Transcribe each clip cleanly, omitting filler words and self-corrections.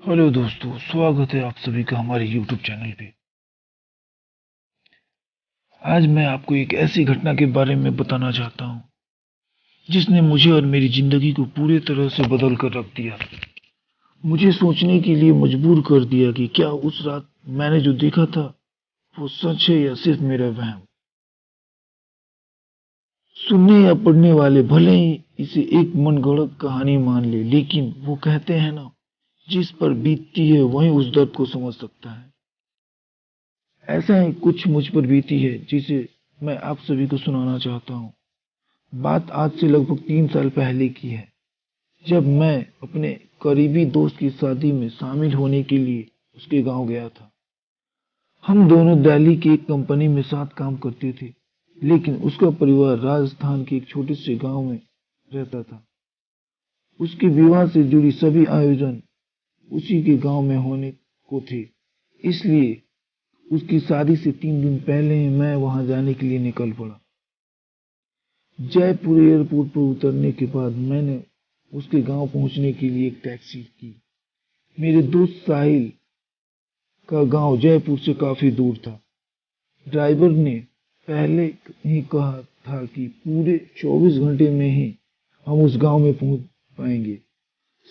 Hello दोस्तों, स्वागत है आप सभी का हमारे YouTube चैनल पे। आज मैं आपको एक ऐसी घटना के बारे में बताना चाहता हूँ जिसने मुझे और मेरी जिंदगी को पूरी तरह से बदल कर रख दिया। मुझे सोचने के लिए मजबूर कर दिया कि क्या उस रात मैंने जो देखा था वो सच है या सिर्फ मेरा वहम। सुनने या पढ़ने वाले भले ही इसे एक मनगढ़ंत कहानी मान ले, लेकिन वो कहते हैं ना, जिस पर बीतती है वही उस दर्द को समझ सकता है। ऐसा ही कुछ मुझ पर बीती है जिसे मैं आप सभी को सुनाना चाहता हूँ। बात आज से लगभग 3 साल पहले की है, जब मैं अपने करीबी दोस्त की शादी में शामिल होने के लिए उसके गांव गया था। हम दोनों दिल्ली की एक कंपनी में साथ काम करते थे, लेकिन उसका परिवार राजस्थान के एक छोटे से गांव में रहता था। उसके विवाह से जुड़ी सभी आयोजन उसी के गांव में होने को थे, इसलिए उसकी शादी से 3 दिन पहले ही मैं वहां जाने के लिए निकल पड़ा। जयपुर एयरपोर्ट पर उतरने के बाद मैंने उसके गांव पहुंचने के लिए एक टैक्सी की। मेरे दोस्त साहिल का गांव जयपुर से काफी दूर था। ड्राइवर ने पहले ही कहा था कि पूरे 24 घंटे में ही हम उस गांव में पहुंच पाएंगे।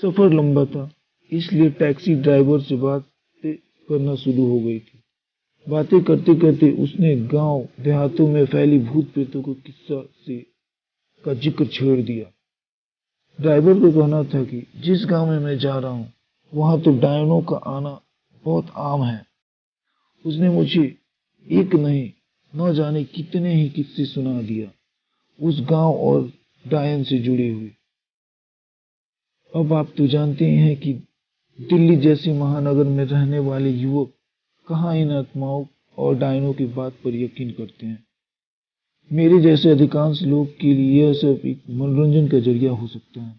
सफर लंबा था, इसलिए टैक्सी ड्राइवर से बातें करना शुरू हो गई थी। बातें करते करते उसने गांव देहातों में फैली भूत प्रेतों को किस्सा से का जिक्र छेड़ दिया। ड्राइवर को कहना था कि जिस गांव में मैं जा रहा हूं वहां तो डायनों का आना बहुत आम है। उसने मुझे एक नहीं न जाने कितने ही किस्से सुना दिया, उस गांव और डायन से जुड़े हुए। अब आप तो जानते हैं कि दिल्ली जैसे महानगर में रहने वाले युवक कहाँ इन आत्माओं और डायनों की बात पर यकीन करते हैं। मेरे जैसे अधिकांश लोग के लिए यह सब एक मनोरंजन का जरिया हो सकता है,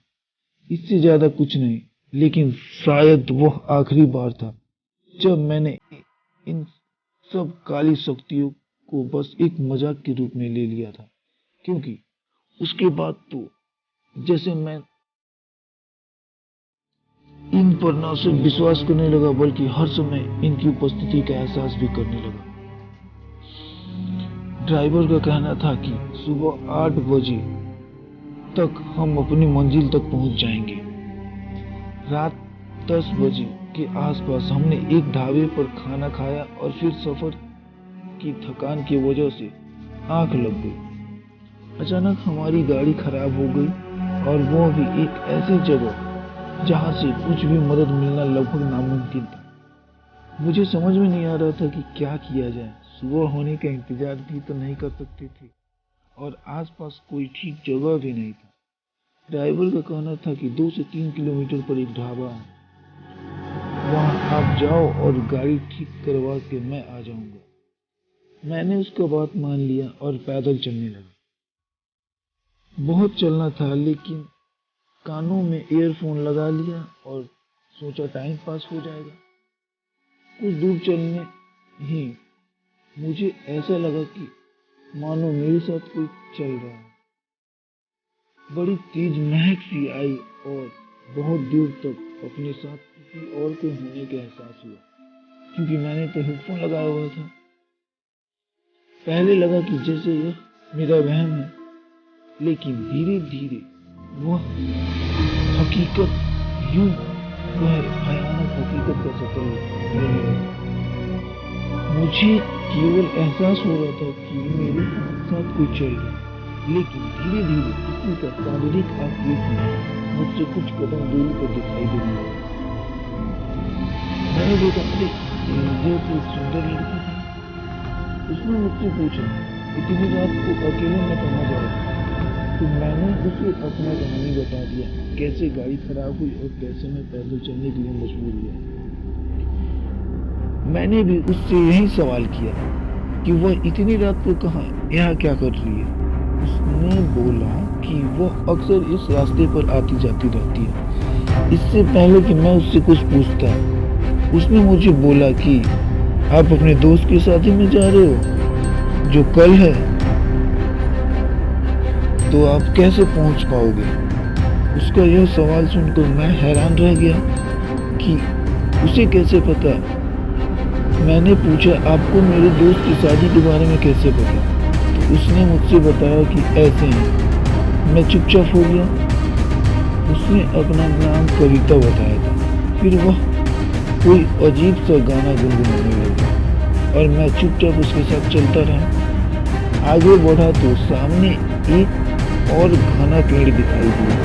इससे ज्यादा कुछ नहीं। लेकिन शायद वह आखिरी बार था जब मैंने इन सब काली शक्तियों को बस एक मजाक के रूप में ले लिया था, क्योंकि उसके बाद तो जैसे मैं इन पर न सिर्फ विश्वास करने लगा बल्कि हर समय इनकी उपस्थिति का एहसास भी करने लगा। ड्राइवर का कहना था कि सुबह 8 बजे तक हम अपनी मंजिल तक पहुंच जाएंगे। रात 10 बजे के आसपास हमने एक ढाबे पर खाना खाया और फिर सफर की थकान की वजह से आंख लग गई। अचानक हमारी गाड़ी खराब हो गई, और वो भी एक ऐसी जगह जहां से कुछ भी मदद मिलना लगभग नामुमकिन था। मुझे समझ में नहीं आ रहा था कि क्या किया जाए। सुबह होने का इंतजार भी तो नहीं कर सकते थे, और आसपास कोई ठीक जगह भी नहीं था। ड्राइवर का कहना था कि 2 से 3 किलोमीटर पर एक ढाबा है, वहां आप जाओ और गाड़ी ठीक करवा के मैं आ जाऊंगा। मैंने उसका बात मान लिया और पैदल चलने लगा। बहुत चलना था, लेकिन कानों में ईयरफोन लगा लिया और सोचा टाइम पास हो जाएगा। कुछ दूर चलने ही मुझे ऐसा लगा कि मानो मेरे साथ कोई चल रहा है। बड़ी तेज महक सी आई और बहुत दूर तक अपने साथ किसी और के होने का एहसास हुआ, क्योंकि मैंने तो हेडफोन लगाया हुआ था। पहले लगा कि जैसे यह मेरा वहम है, लेकिन धीरे धीरे वह हकीकत यूं वह भयानक हकीकत का सफर लेने लगा। मुझे केवल एहसास हो रहा था कि मेरे साथ कोई चल रहा है, लेकिन धीरे धीरे किसी का शारीरिक आकृति मुझसे कुछ कदम दूरी पर दिखाई देने लगा। मैंने देखा, अरे ये तो एक सुंदर लड़की थी। उसने मुझसे पूछा, इतनी रात को अकेले में कहाँ जा रहा है? तो मैंने उसे अपना कहानी बता दिया, कैसे गाड़ी खराब हुई और कैसे मैं पैदल चलने के लिए मजबूर हुआ। मैंने भी उससे यही सवाल किया कि वह इतनी रात को कहाँ यहाँ क्या कर रही है। उसने बोला कि वह अक्सर इस रास्ते पर आती जाती रहती है। इससे पहले कि मैं उससे कुछ पूछता, उसने मुझे बोला कि आप अपने दोस्त की शादी में जा रहे हो जो कल है, तो आप कैसे पहुंच पाओगे? उसका यह सवाल सुनकर मैं हैरान रह गया कि उसे कैसे पता? मैंने पूछा, आपको मेरे दोस्त की शादी के बारे में कैसे पता? तो उसने मुझसे बताया कि ऐसे हैं। मैं चुपचाप हो गया। उसने अपना नाम कविता बताया था। फिर वह कोई अजीब सा गाना गुनगुनाने लगा और मैं चुपचाप उसके साथ चलता रहा। आगे बढ़ा तो सामने एक और घना पेड़ दिखाई दिया।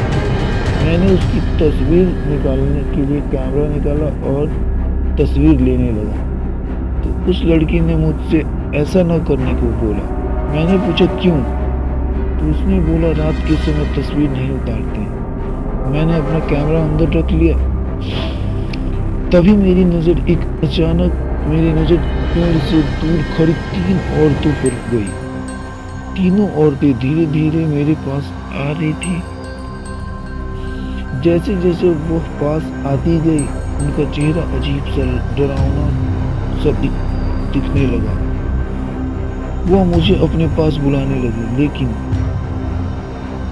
मैंने उसकी तस्वीर निकालने के लिए कैमरा निकाला और तस्वीर लेने लगा। तो उस लड़की ने मुझसे ऐसा न करने को बोला। मैंने पूछा क्यों? तो उसने बोला, रात के समय तस्वीर नहीं उतारते। मैंने अपना कैमरा अंदर रख लिया। तभी मेरी नज़र पेड़ से दूर खड़ी 3 औरतों पर गई। तीनों औरतें धीरे धीरे मेरे पास आ रही थी। जैसे जैसे वो पास आती गई, उनका चेहरा अजीब सा डरावना सा दिखने लगा। वह मुझे अपने पास बुलाने लगी, लेकिन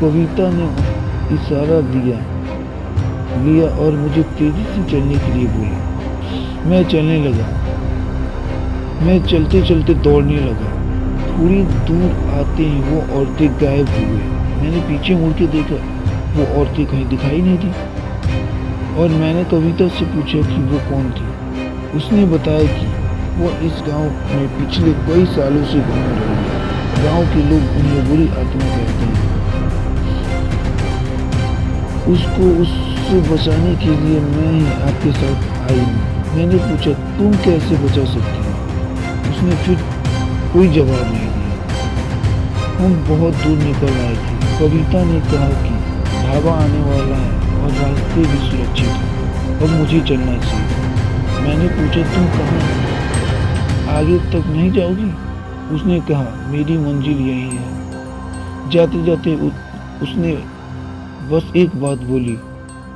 कविता ने इशारा लिया और मुझे तेजी से चलने के लिए बोला। मैं चलने लगा। मैं चलते चलते दौड़ने लगा। थोड़ी दूर आते ही वो औरतें गायब हो गई। मैंने पीछे मुड़ के देखा, वो औरतें कहीं दिखाई नहीं थी। और मैंने कविता से पूछा कि वो कौन थी। उसने बताया कि वो इस गांव में पिछले कई सालों से घूम रही है। गांव के लोग उन्हें बुरी आत्मा कहते हैं। उससे बचाने के लिए मैं ही आपके साथ आई हूँ। मैंने पूछा, तुम कैसे बचा सकती हो? उसने फिर कोई जवाब नहीं दिया। हम बहुत दूर निकल आए थे। कविता ने कहा कि ढाबा आने वाला है और रास्ते भी सुरक्षित हैं। अब मुझे चलना चाहिए। मैंने पूछा, तुम कहाँ आगे तक नहीं जाओगी? उसने कहा, मेरी मंजिल यही है। जाते जाते उसने बस एक बात बोली,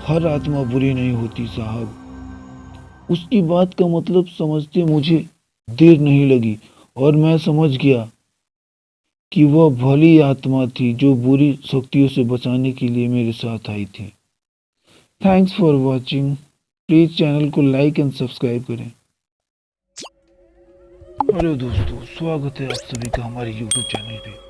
हर आत्मा बुरी नहीं होती साहब। उसकी बात का मतलब समझते मुझे देर नहीं लगी और मैं समझ गया कि वह भली आत्मा थी जो बुरी शक्तियों से बचाने के लिए मेरे साथ आई थी। Thanks for watching. Please channel को लाइक एंड सब्सक्राइब करें। हेलो दोस्तों, स्वागत है आप सभी का हमारे यूट्यूब चैनल पे।